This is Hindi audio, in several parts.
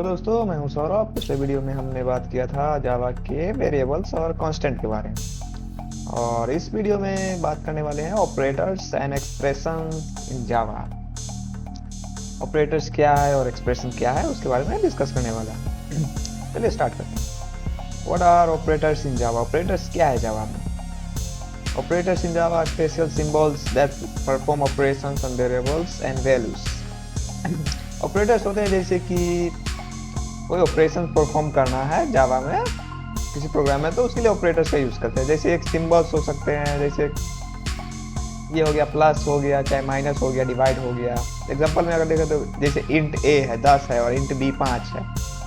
हेलो दोस्तों, मैं हूं सौरभ। पिछले वीडियो में हमने बात किया था जावा के वेरिएबल्स और कांस्टेंट के बारे में, और इस वीडियो में बात करने वाले हैं operators and expressions in Java. Operators क्या है और एक्सप्रेशन क्या है उसके बारे में डिस्कस करने वाला है। चलिए स्टार्ट करते हैं। What are operators in Java? Operators क्या है जावा में? Operators in Java special symbols that perform operations on variables and values. Operators होते हैं जैसे कि कोई ऑपरेशन परफॉर्म करना है जावा में किसी प्रोग्राम में, तो उसके लिए ऑपरेटर्स का यूज करते हैं। जैसे एक सिंबल्स हो सकते हैं, जैसे ये हो गया प्लस हो गया, चाहे माइनस हो गया, डिवाइड हो गया। एग्जांपल में अगर देखें तो जैसे इंट ए है 10 है और इंट बी 5 है।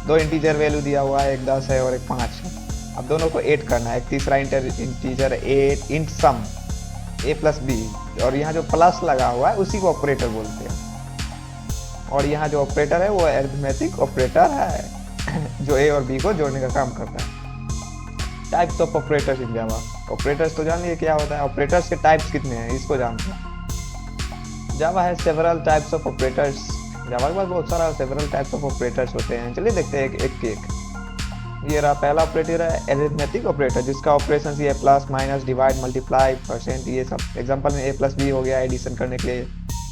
दो इंटीजर वैल्यू दिया हुआ है, एक 10 है और एक 5 है। अब दोनों को ऐड करना है। एक तीसरा इंटीजर एट इंट सम ए प्लस बी, और यहाँ जो प्लस लगा हुआ है उसी को ऑपरेटर बोलते हैं। और यहाँ जो ऑपरेटर है वो अरिथमेटिक ऑपरेटर है जो ए और बी को जोड़ने का काम करता है। Types of operators in Java. Operators तो जानिए क्या होता है, ऑपरेटर्स के टाइप्स कितने हैं इसको जानते हैं। जावा है सेवरल टाइप्स ऑफ ऑपरेटर्स। जावा के पास बहुत सारा सेवरल टाइप्स ऑफ ऑपरेटर्स होते हैं। चलिए देखते हैं एक। ये रहा पहला ऑपरेटर है अरिथमेटिक ऑपरेटर, जिसका ऑपरेशन ये plus minus divide multiply percent ये सब। एग्जांपल में ए प्लस बी हो गया एडिशन करने के लिए।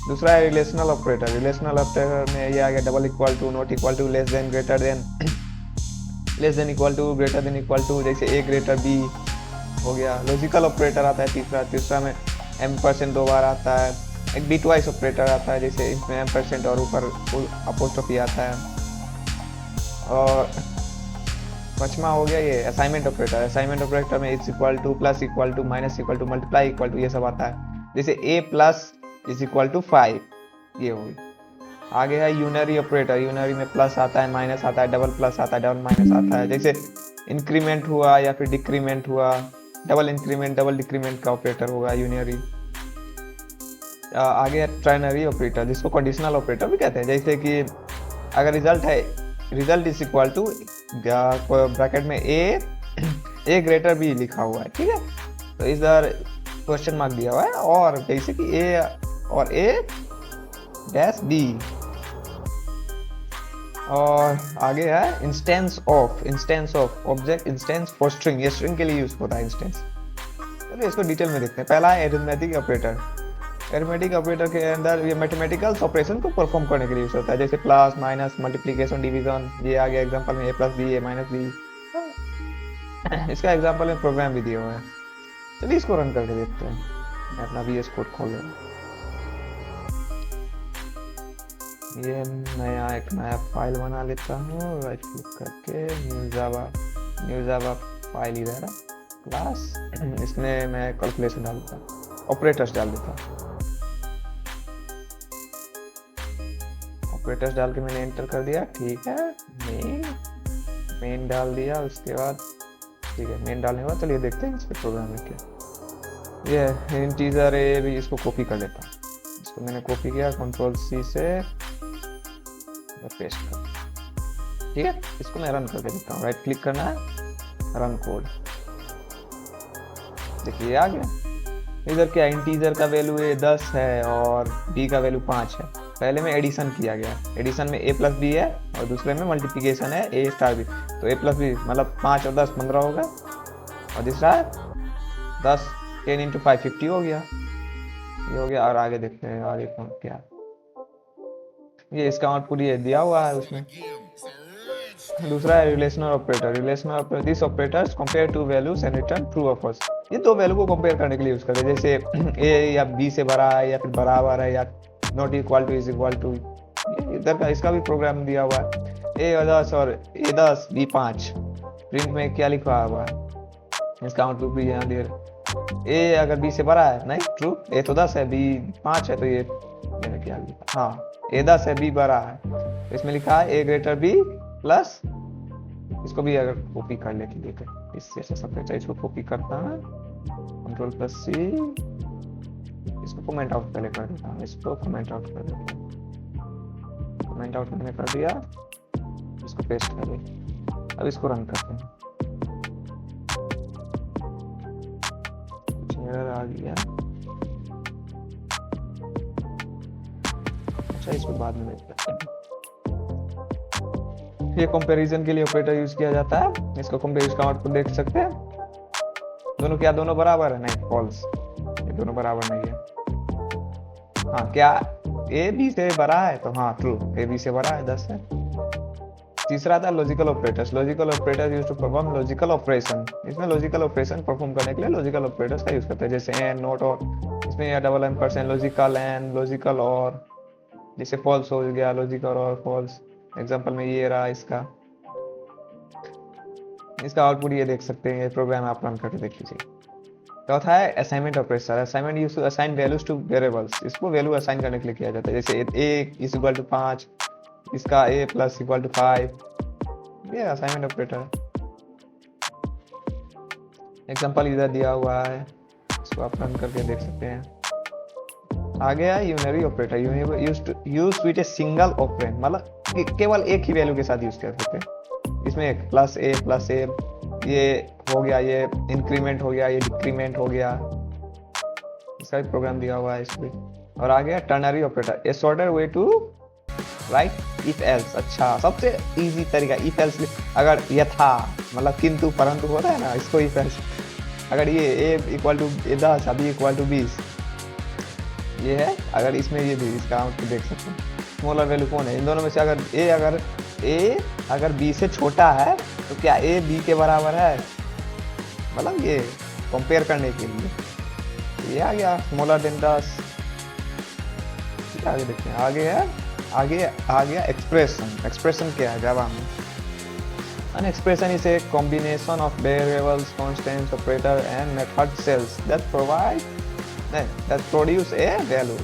दूसरा है रिलेशनल ऑपरेटर। रिलेशनल ऑपरेटर में ये आ गया double equal to, not equal to, less than, greater than, less than equal to, greater than equal to, जैसे ए ग्रेटर बी हो गया। लॉजिकल ऑपरेटर आता है तीसरा में एम परसेंट 2 बार आता है। एक बीट वाइज ऑपरेटर आता है, जैसे इसमें एम परसेंट और ऊपर अपोस्ट्रोफी आता है। और पांचवा हो गया ये असाइनमेंट ऑपरेटर। असाइनमेंट ऑपरेटर में it's equal to, plus equal to, minus equal to, multiply equal to, ये सब आता है। जैसे A plus is equal to 5, ये होगी। आगे है यूनरी ऑपरेटर। यूनरी में प्लस आता है, माइनस आता है, डबल प्लस आता है, डबल माइनस आता है। जैसे इंक्रीमेंट हुआ या फिर डिक्रीमेंट हुआ, डबल इंक्रीमेंट डबल डिक्रीमेंट का ऑपरेटर होगा यूनरी। आगे है ट्राइनरी ऑपरेटर, जिसको कंडीशनल ऑपरेटर भी कहते हैं। जैसे कि अगर रिजल्ट है, result is equal to bracket में ए ग्रेटर बी लिखा हुआ है, ठीक है, तो इधर क्वेश्चन मार्क दिया हुआ है, और जैसे कि ए और ए डैश बी। और आगे है instance of object instance for string. ये स्ट्रिंग के लिए यूज होता है इंस्टेंस। चलिए इसको डिटेल में देखते हैं। पहला है अरिथमेटिक ऑपरेटर। अरिथमेटिक ऑपरेटर के अंदर ये मैथमेटिकल ऑपरेशन को परफॉर्म करने के लिए यूज होता है, जैसे प्लस माइनस मल्टीप्लिकेशन डिवीजन। ये आ गया एग्जांपल में ए प्लस बी, ए माइनस बी। इसका एग्जांपल में प्रोग्राम भी दिया हुआ है। चलिए इसको रन करके देखते हैं। मैं अपना VS कोड खोल रहा हूँ। ये एक नया फाइल बना लेता हूँ, राइट क्लिक करके न्यू जावा फाइल इधर है, क्लास। इसमें मैं कैलकुलेशन डाल देता हूँ, ऑपरेटर्स डाल देता हूँ। ऑपरेटर्स डाल के मैंने एंटर कर दिया, ठीक है। मेन डाल दिया, उसके बाद ठीक है, मेन डालने के बाद चलिए देखते हैं इस पर प्रोग्राम में क्या। ये इंटीजर है भी, इसको कॉपी कर लेता हूँ। इसको मैंने कॉपी किया, कंट्रोल C से पेस्ट कर, ठीक है। इसको मैं रन करके देता हूँ। राइट क्लिक करना है, रन कोड। देखिए आ गया। इधर क्या इंटीजर का वैल्यू 10 है और b का वैल्यू 5 है। पहले में एडिशन किया गया, एडिशन में a प्लस बी है और दूसरे में मल्टीप्लिकेशन है a स्टार b। तो a प्लस बी मतलब 5 और 10 15 होगा, और दूसरा है 10 10 इंटू 5 50 हो गया, ये हो गया। और आगे देखते हैं आगे क्या। ये इसका आउटपुट ये दिया हुआ है उसमें। दूसरा है relational operator. Relational operator, this operators compare to values and return true और फॉल्स। ये दो वैल्यू को कंपेयर करने के लिए यूज करते हैं, जैसे a या b से बड़ा है या फिर बराबर है, या not equal to is equal to. इधर का इसका भी प्रोग्राम दिया हुआ है, a 10 और a 10 b 5। प्रिंट में क्या लिखा हुआ है, इसका आउटपुट भी यहाँ दे रहा है। a अगर b से बड़ा है, नहीं ट्रू, a तो 10 है b 5 है, तो ये मैंने क्या लिखा, हाँ a 10 है b बड़ा है, तो इसमें लिखा है a ग्रेटर b प्लस। इसको भी अगर कॉपी कर लेते देते इससे ऐसा सब चाहिए, इसको कॉपी करता है, कंट्रोल प्लस C। इसको कमेंट आउट पहले कर देता हूँ, इसको कमेंट आउट कर देता हूँ। कमेंट आउट मैंने कर दिया, इसको पेस्ट कर दिया। अब इसको रन करते हैं। कुछ एरर आ गया, अच्छा इसको बाद में देखते हैं। ये कंपैरिजन के लिए ऑपरेटर यूज किया जाता है। इसको कंपेयर का आउटपुट देख सकते हैं। दोनों क्या दोनों बराबर है? नहीं, फॉल्स, ये दोनों बराबर नहीं है। हाँ, क्या ए बी से बड़ा है? तो हाँ ट्रू, ए बी से बड़ा है 10 है। तीसरा था logical operators. Logical operators use to perform logical operation. इसमें लॉजिकल ऑपरेशन परफॉर्म करने के लिए लॉजिकल ऑपरेटर्स का यूज करते हैं, जैसे एंड, नॉट, और। इसमें यह double ampersand, logical and, logical और, जैसे फॉल्स हो गया, लॉजिकल और फॉल्स। एग्जांपल में ये रहा इसका आउटपुट ये देख सकते हैं। ये प्रोग्राम आप रन करके देख लीजिए। चौथा है assignment operator. Assignment use to assign values to variables. इसको वैल्यू असाइन करने के लिए किया जाता है, जैसे ए इज इक्वल टू 5, इसका ए प्लस इक्वल टू 5। ये असाइनमेंट ऑपरेटर है। एग्जांपल इधर दिया हुआ है, इसको आप रन करके देख सकते हैं। आगे है unary operator. Use with a single operand, मतलब केवल एक ही वैल्यू के साथ यूज कर सकते हैं। इसमें एक प्लस ए, ये हो गया, ये इंक्रीमेंट हो गया, ये डिक्रीमेंट हो गया। इसका भी प्रोग्राम दिया हुआ है इसमें। और आगे ternary operator, a shorter way to write if else. अच्छा, सबसे इजी तरीका इफ एल्स। अगर यथा मतलब किंतु परंतु होता है ना, इसको इफ एल्स। अगर ये A equal to 10, B equal to 20, ये है। अगर इसमें ये भी इसका आउटपुट देख सकते हैं। स्मॉलर वैल्यू कौन है इन दोनों में से? अगर बी से छोटा है तो क्या ए बी के बराबर है? मतलब ये कंपेयर करने के लिए ये आ गया स्मॉलर देन 10। आगे देखते हैं। आगे आ गया एक्सप्रेशन। एक्सप्रेशन क्या है जावा में? An expression is a combination of variables, constants, operator, and method cells that produce a value.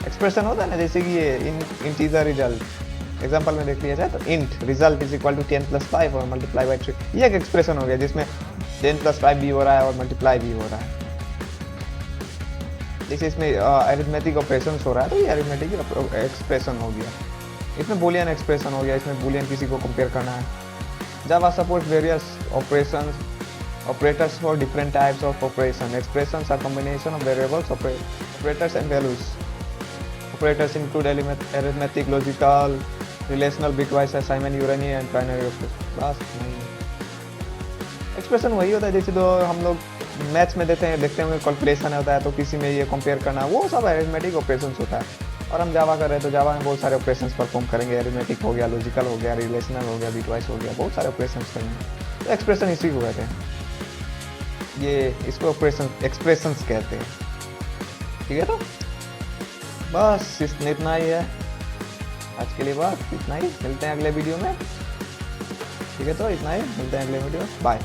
Expression होता है ना, जैसे कि ये इंटीजर रिजल्ट। एग्जांपल में देख लिया जाए तो int result is equal to 10 + 5 और मल्टीप्लाई बाई 3। ये एक एक्सप्रेशन हो गया जिसमें 10 + 5 भी हो रहा है और मल्टीप्लाई भी हो रहा है। जैसे इसमें अरिथमेटिक ऑपरेशन हो रहा है तो ये अरिथमेटिक एक्सप्रेशन हो गया। इसमें बूलियन एक्सप्रेशन हो गया, इसमें बूलियन किसी को कंपेयर करना है। Java supports various operators for different types of operation. Expressions are combination of variables, operators and values. Operators include arithmetic, logical, relational, bitwise, assignment, unary and ternary operators. बस नहीं। एक्सप्रेशन वही होता है जैसे तो हम लोग मैथ्स में देखते हैं कैलकुलेशन होता है, तो किसी में ये कंपेयर करना, वो सब अरिथमेटिक ऑपरेशंस होता है। और हम जावा कर रहे हैं तो जावा में बहुत सारे ऑपरेशंस परफॉर्म करेंगे। अरिथमेटिक हो गया, लॉजिकल हो गया, रिलेशनल हो गया, बिटवाइज हो गया, बहुत सारे ऑपरेशंस करेंगे। तो एक्सप्रेशन इसी को कहते हैं, ये इसको एक्सप्रेशंस कहते हैं। ठीक है, तो बस इतना ही है आज के लिए। बस इतना ही, मिलते हैं अगले वीडियो में। ठीक है, तो इतना ही, मिलते हैं अगले वीडियो। बाय।